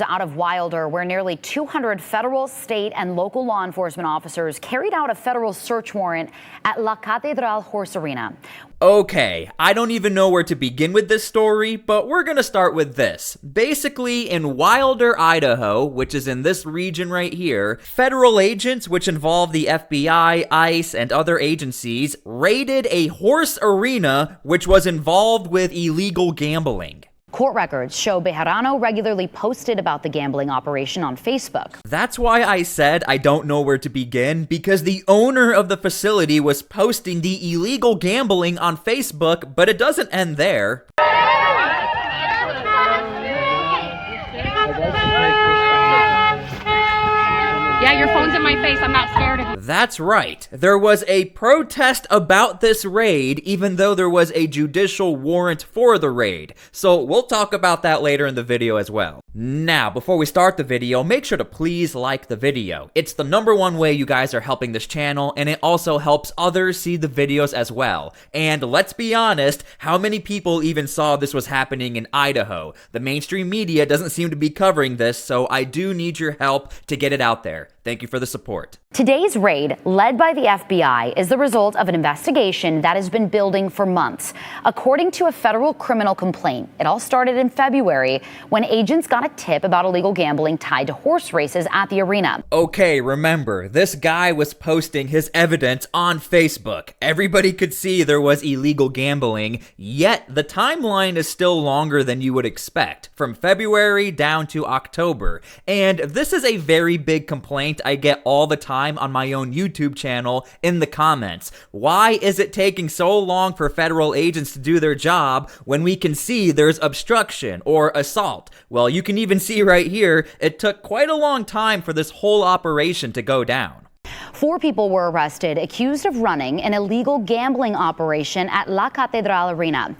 Out of Wilder, where nearly 200 federal, state, and local law enforcement officers carried out a federal search warrant at La Catedral Horse Arena. Okay, I don't even know where to begin with this story, but we're gonna start with this. Basically, in Wilder, Idaho, which is in this region right here, federal agents, which involve the FBI, ICE, and other agencies, raided a horse arena which was involved with illegal gambling. Court records show Bejarano regularly posted about the gambling operation on Facebook. That's why I said I don't know where to begin, because the owner of the facility was posting the illegal gambling on Facebook, but it doesn't end there. Yeah, your phone's in my face. I'm not scared of you. That's right. There was a protest about this raid, even though there was a judicial warrant for the raid. So we'll talk about that later in the video as well. Now, before we start the video, make sure to please like the video. It's the #1 way you guys are helping this channel, and it also helps others see the videos as well. And let's be honest, how many people even saw this was happening in Idaho? The mainstream media doesn't seem to be covering this, so I do need your help to get it out there. Thank you for the support. Today's raid, led by the FBI, is the result of an investigation that has been building for months. According to a federal criminal complaint, it all started in February when agents got a tip about illegal gambling tied to horse races at the arena. Okay, remember, this guy was posting his evidence on Facebook. Everybody could see there was illegal gambling, yet the timeline is still longer than you would expect, from February down to October. And this is a very big complaint I get all the time on my own YouTube channel in the comments. Why is it taking so long for federal agents to do their job when we can see there's obstruction or assault? Well, you can even see right here, it took quite a long time for this whole operation to go down. 4 people were arrested, accused of running an illegal gambling operation at La Catedral Arena.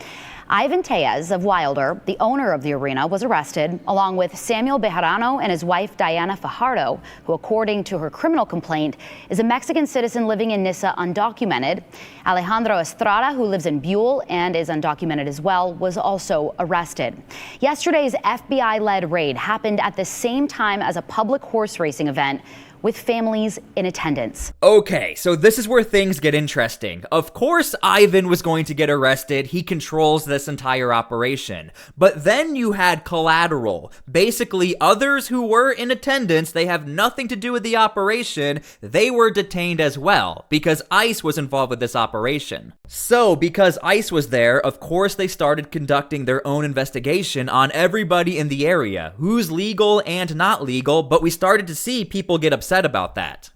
Ivan Tellez of Wilder, the owner of the arena, was arrested, along with Samuel Bejarano and his wife Diana Fajardo, who, according to her criminal complaint, is a Mexican citizen living in Nissa undocumented. Alejandro Estrada, who lives in Buell and is undocumented as well, was also arrested. Yesterday's FBI-led raid happened at the same time as a public horse racing event, with families in attendance. Okay, so this is where things get interesting. Of course, Ivan was going to get arrested. He controls this entire operation. But then you had Collateral. Basically, others who were in attendance, they have nothing to do with the operation. They were detained as well, because ICE was involved with this operation. So, because ICE was there, of course they started conducting their own investigation on everybody in the area, who's legal and not legal, but we started to see people get upset about that.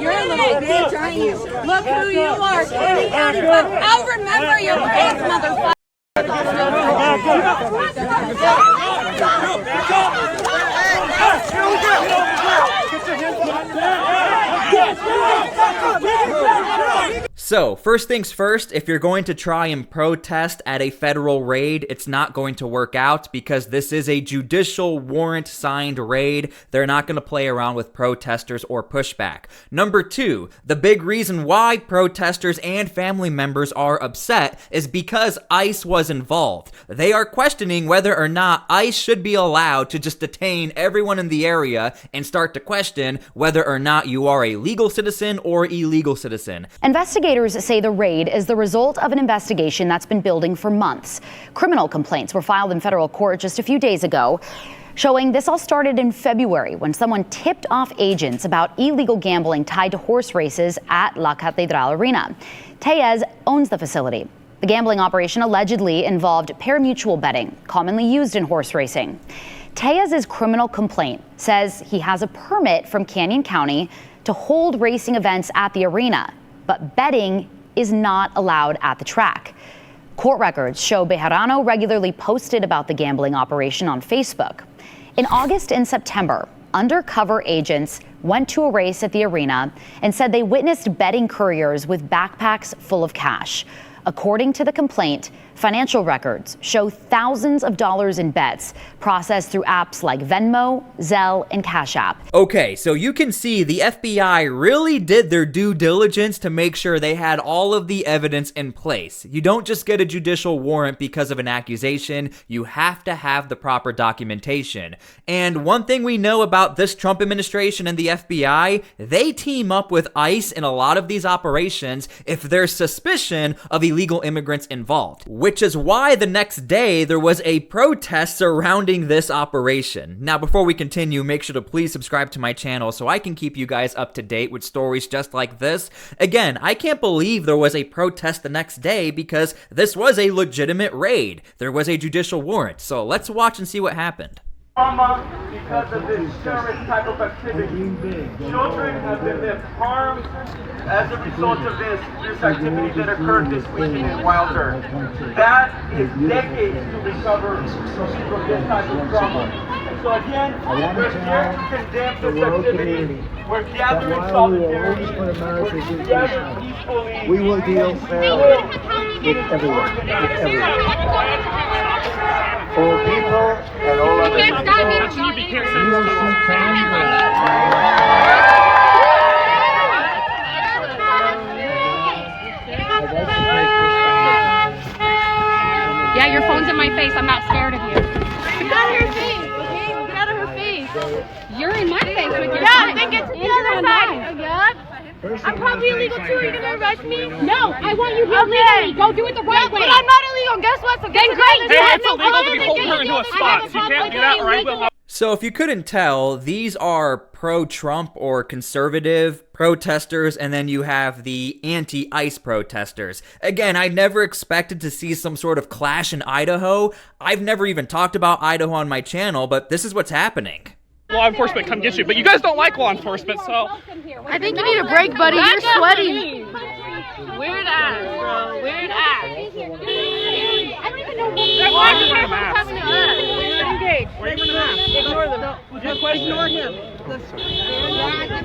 You're a little bitch, aren't you? Look who you are, Katie County. I'll remember your face, motherfucker. So, first things first, if you're going to try and protest at a federal raid, it's not going to work out because this is a judicial warrant signed raid. They're not going to play around with protesters or pushback. Number 2, the big reason why protesters and family members are upset is because ICE was involved. They are questioning whether or not ICE should be allowed to just detain everyone in the area and start to question whether or not you are a legal citizen or illegal citizen. Investigators say the raid is the result of an investigation that's been building for months. Criminal complaints were filed in federal court just a few days ago, showing this all started in February when someone tipped off agents about illegal gambling tied to horse races at La Catedral Arena. Tellez owns the facility. The gambling operation allegedly involved parimutuel betting, commonly used in horse racing. Tellez's criminal complaint says he has a permit from Canyon County to hold racing events at the arena, but betting is not allowed at the track. Court records show Bejarano regularly posted about the gambling operation on Facebook. In August and September, undercover agents went to a race at the arena and said they witnessed betting couriers with backpacks full of cash. According to the complaint, Financial records show thousands of dollars in bets processed through apps like Venmo, Zelle, and Cash App. Okay, so you can see the FBI really did their due diligence to make sure they had all of the evidence in place. You don't just get a judicial warrant because of an accusation. You have to have the proper documentation. And one thing we know about this Trump administration and the FBI, they team up with ICE in a lot of these operations if there's suspicion of illegal immigrants involved, which is why the next day there was a protest surrounding this operation. Now, before we continue, make sure to please subscribe to my channel so I can keep you guys up to date with stories just like this. Again, I can't believe there was a protest the next day because this was a legitimate raid. There was a judicial warrant, so let's watch and see what happened. Because of this terrorist type of activity, children have been harmed as a result of this activity that occurred this weekend in Wilder. That is decades to recover from this type of trauma. And so again, we're here to condemn this activity. We're gathering solidarity. We're gathering peacefully. We will deal fairly with everyone. For people and all other people. Yeah, your phone's in my face. I'm not scared of you. Get out of her face, okay? Get out of her face. You're in my face with your phone. Then get to the other side. Yep. I'm probably illegal too. Are you gonna arrest me? No, I want you here legally. Go do it the right way. But I'm not illegal. Guess what? So then great. Hey, it's illegal to be holding her into a spot. So you can't do that, or I will. So if you couldn't tell, these are pro-Trump or conservative protesters, and then you have the anti-ICE protesters. Again, I never expected to see some sort of clash in Idaho. I've never even talked about Idaho on my channel, but this is what's happening. Law enforcement come get you, but you guys don't like law enforcement, so. I think you need a break, buddy. You're sweating. Weird ass, bro. Weird ass. I don't even know what you're talking about. Engage. Why are you wearing a mask? Ignore them. Ignore him.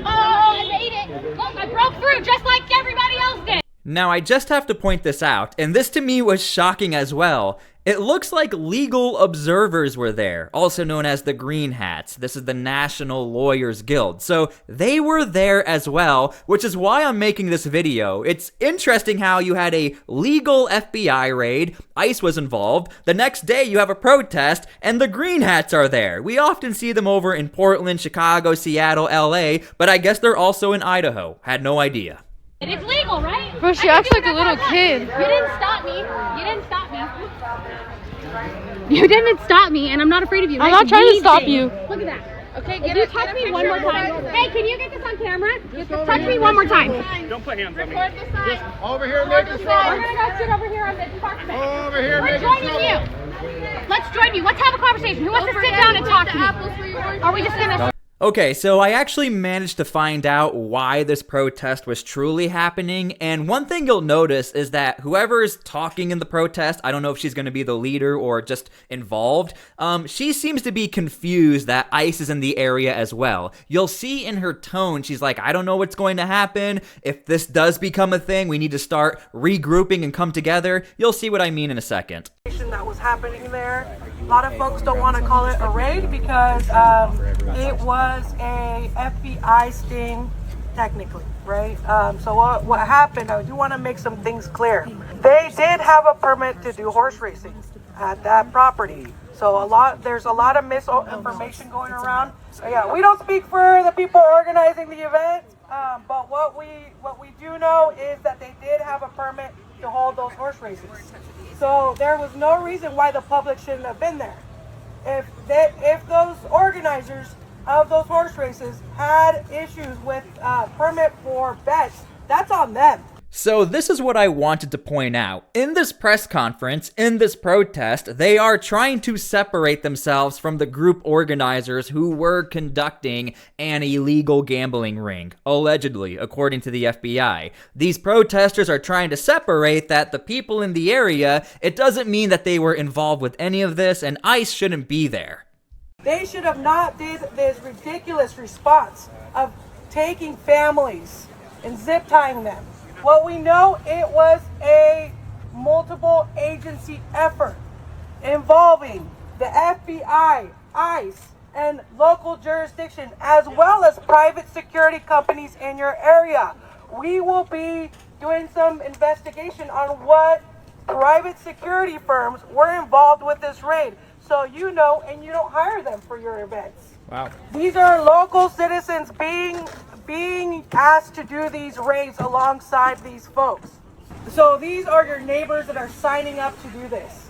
Oh, I made it. Look, I broke through just like everybody else did. Now, I just have to point this out, and this to me was shocking as well. It looks like legal observers were there, also known as the Green Hats. This is the National Lawyers Guild. So they were there as well, which is why I'm making this video. It's interesting how you had a legal FBI raid, ICE was involved, the next day you have a protest, and the Green Hats are there. We often see them over in Portland, Chicago, Seattle, LA, but I guess they're also in Idaho. Had no idea. It is legal, right? Bro, she acts like a little kid. You didn't stop me. You didn't stop me. You didn't stop me, and I'm not afraid of you. I'm not trying to stop you. Look at that. Okay, if you touch me one more time. Hey, can you get this on camera? Just touch me one more time. Don't put hands on me. Record the sign. Over here, make it We're strong. gonna go sit over here on this park bench. Over here, We're make it joining strong. you. Let's join you. Let's have a conversation. Who wants to sit down and talk to me? Are we just gonna... Okay, so I actually managed to find out why this protest was truly happening, and one thing you'll notice is that whoever is talking in the protest, I don't know if she's going to be the leader or just involved, she seems to be confused that ICE is in the area as well. You'll see in her tone, she's like, I don't know what's going to happen. If this does become a thing, we need to start regrouping and come together. You'll see what I mean in a second. That was happening there. A lot of folks don't want to call it a raid because it was a FBI sting, technically, right? So what happened, I do want to make some things clear. They did have a permit to do horse racing at that property. So there's a lot of misinformation going around. Yeah, we don't speak for the people organizing the event, but what we do know is that they did have a permit to hold those horse races. So there was no reason why the public shouldn't have been there. If those organizers of those horse races had issues with permit for bets, that's on them. So this is what I wanted to point out. In this press conference, in this protest, they are trying to separate themselves from the group organizers who were conducting an illegal gambling ring, allegedly, according to the FBI. These protesters are trying to separate that the people in the area, it doesn't mean that they were involved with any of this, and ICE shouldn't be there. They should have not did this ridiculous response of taking families and zip tying them. What we know, it was a multiple agency effort involving the FBI, ICE, and local jurisdiction, as well as private security companies in your area. We will be doing some investigation on what private security firms were involved with this raid, so you know, and you don't hire them for your events. Wow. These are local citizens being asked to do these raids alongside these folks. So these are your neighbors that are signing up to do this.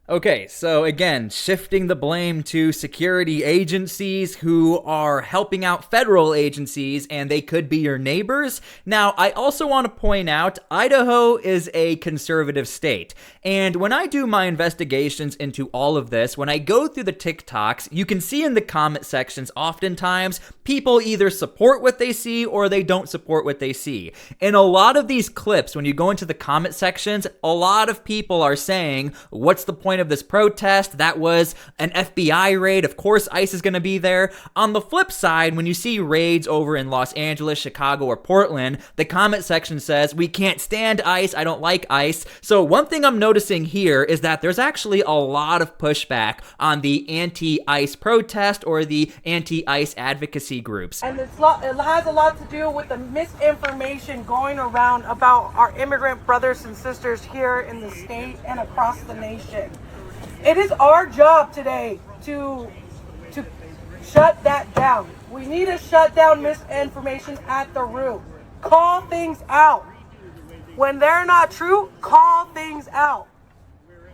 Okay, so again, shifting the blame to security agencies who are helping out federal agencies, and they could be your neighbors. Now, I also want to point out, Idaho is a conservative state, and when I do my investigations into all of this, when I go through the TikToks, you can see in the comment sections, oftentimes, people either support what they see or they don't support what they see. In a lot of these clips, when you go into the comment sections, a lot of people are saying, what's the point of this protest? That was an FBI raid. Of course, ICE is going to be there. On the flip side, when you see raids over in Los Angeles, Chicago, or Portland, the comment section says, we can't stand ICE. I don't like ICE. So one thing I'm noticing here is that there's actually a lot of pushback on the anti-ICE protest or the anti-ICE advocacy groups. And it has a lot to do with the misinformation going around about our immigrant brothers and sisters here in the state and across the nation. It is our job today to shut that down. We need to shut down misinformation at the root. Call things out. When they're not true, call things out.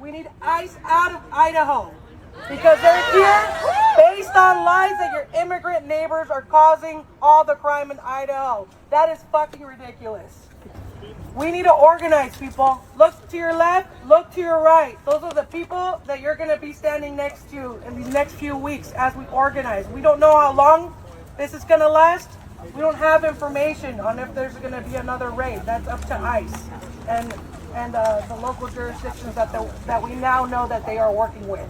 We need ICE out of Idaho because they're here based on lies that your immigrant neighbors are causing all the crime in Idaho. That is fucking ridiculous. We need to organize, people. Look to your left, look to your right. Those are the people that you're going to be standing next to in these next few weeks as we organize. We don't know how long this is going to last. We don't have information on if there's going to be another raid. That's up to ICE and the local jurisdictions that we now know that they are working with.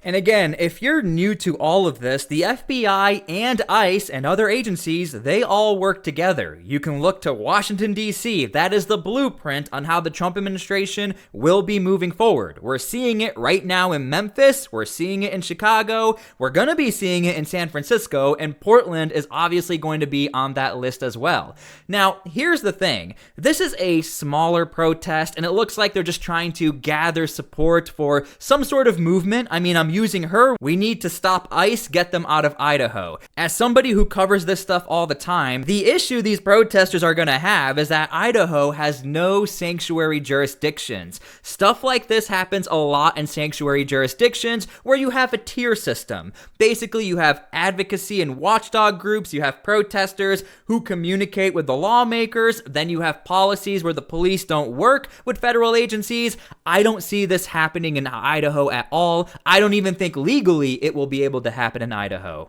And again, if you're new to all of this, the FBI and ICE and other agencies, they all work together. You can look to Washington, D.C. That is the blueprint on how the Trump administration will be moving forward. We're seeing it right now in Memphis. We're seeing it in Chicago. We're going to be seeing it in San Francisco, and Portland is obviously going to be on that list as well. Now, here's the thing. This is a smaller protest, and it looks like they're just trying to gather support for some sort of movement. I mean, I'm using her. We need to stop ICE, get them out of Idaho. As somebody who covers this stuff all the time, the issue these protesters are going to have is that Idaho has no sanctuary jurisdictions. Stuff like this happens a lot in sanctuary jurisdictions where you have a tier system. Basically, you have advocacy and watchdog groups, you have protesters who communicate with the lawmakers, then you have policies where the police don't work with federal agencies. I don't see this happening in Idaho at all. I don't even think legally it will be able to happen in Idaho.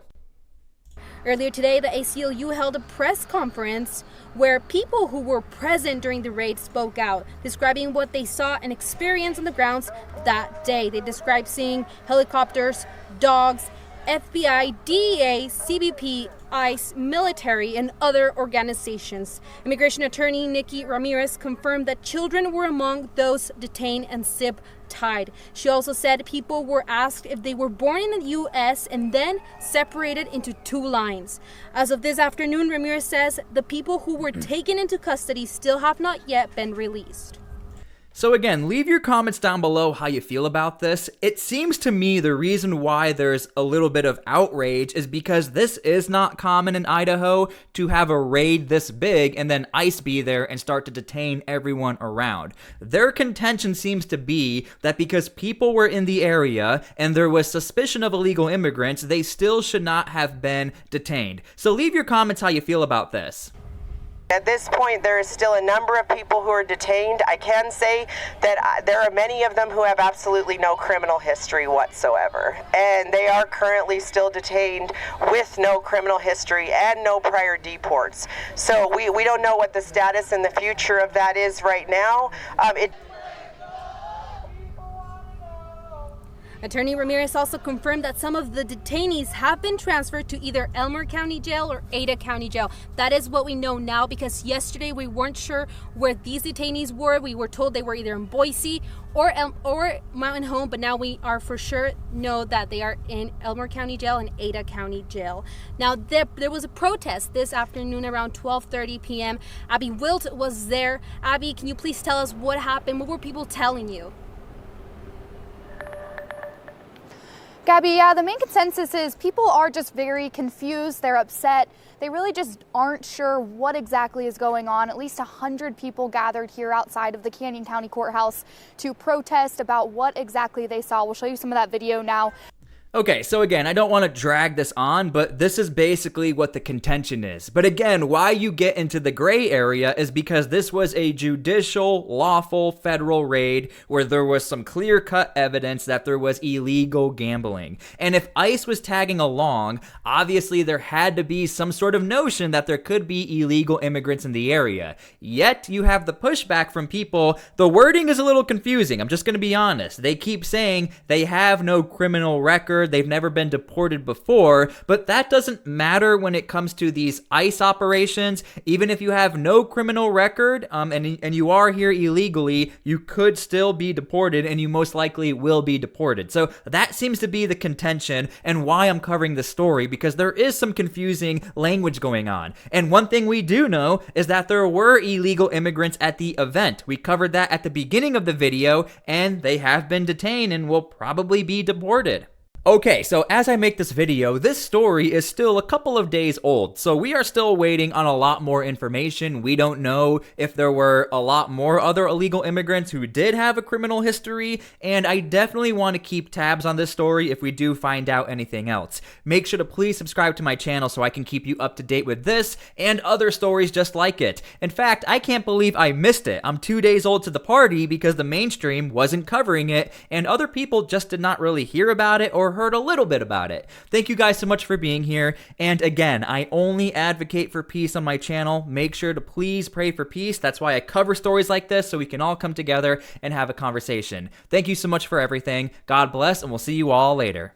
Earlier today, the ACLU held a press conference where people who were present during the raid spoke out, describing what they saw and experienced on the grounds that day. They described seeing helicopters, dogs, FBI, DEA, CBP, ICE, military, and other organizations. Immigration attorney Nikki Ramirez confirmed that children were among those detained and zip-tied. She also said people were asked if they were born in the U.S. and then separated into two lines. As of this afternoon, Ramirez says the people who were taken into custody still have not yet been released. So again, leave your comments down below how you feel about this. It seems to me the reason why there's a little bit of outrage is because this is not common in Idaho to have a raid this big and then ICE be there and start to detain everyone around. Their contention seems to be that because people were in the area and there was suspicion of illegal immigrants, they still should not have been detained. So leave your comments how you feel about this. At this point, there is still a number of people who are detained. I can say that there are many of them who have absolutely no criminal history whatsoever. And they are currently still detained with no criminal history and no prior deports. So we don't know what the status and the future of that is right now. Attorney Ramirez also confirmed that some of the detainees have been transferred to either Elmer County Jail or Ada County Jail. That is what we know now, because yesterday we weren't sure where these detainees were. We were told they were either in Boise or Mountain Home, but now we are for sure know that they are in Elmer County Jail and Ada County Jail. Now there was a protest this afternoon around 12:30 p.m. Abby Wilt was there. Abby, can you please tell us what happened? What were people telling you? Gabby, yeah, the main consensus is people are just very confused. They're upset. They really just aren't sure what exactly is going on. At least 100 people gathered here outside of the Canyon County Courthouse to protest about what exactly they saw. We'll show you some of that video now. Okay, so again, I don't want to drag this on, but this is basically what the contention is. But again, why you get into the gray area is because this was a judicial, lawful federal raid where there was some clear-cut evidence that there was illegal gambling. And if ICE was tagging along, obviously there had to be some sort of notion that there could be illegal immigrants in the area. Yet, you have the pushback from people. The wording is a little confusing, I'm just going to be honest. They keep saying they have no criminal record, they've never been deported before, but that doesn't matter when it comes to these ICE operations. Even if you have no criminal record and you are here illegally, you could still be deported, and you most likely will be deported. So that seems to be the contention and why I'm covering this story, because there is some confusing language going on. And one thing we do know is that there were illegal immigrants at the event. We covered that at the beginning of the video, and they have been detained and will probably be deported. Okay, so as I make this video, this story is still a couple of days old, so we are still waiting on a lot more information. We don't know if there were a lot more other illegal immigrants who did have a criminal history, and I definitely want to keep tabs on this story if we do find out anything else. Make sure to please subscribe to my channel so I can keep you up to date with this and other stories just like it. In fact, I can't believe I missed it. I'm 2 days old to the party because the mainstream wasn't covering it, and other people just did not really hear about it or heard a little bit about it. Thank you guys so much for being here. And again, I only advocate for peace on my channel. Make sure to please pray for peace. That's why I cover stories like this, so we can all come together and have a conversation. Thank you so much for everything. God bless, and we'll see you all later.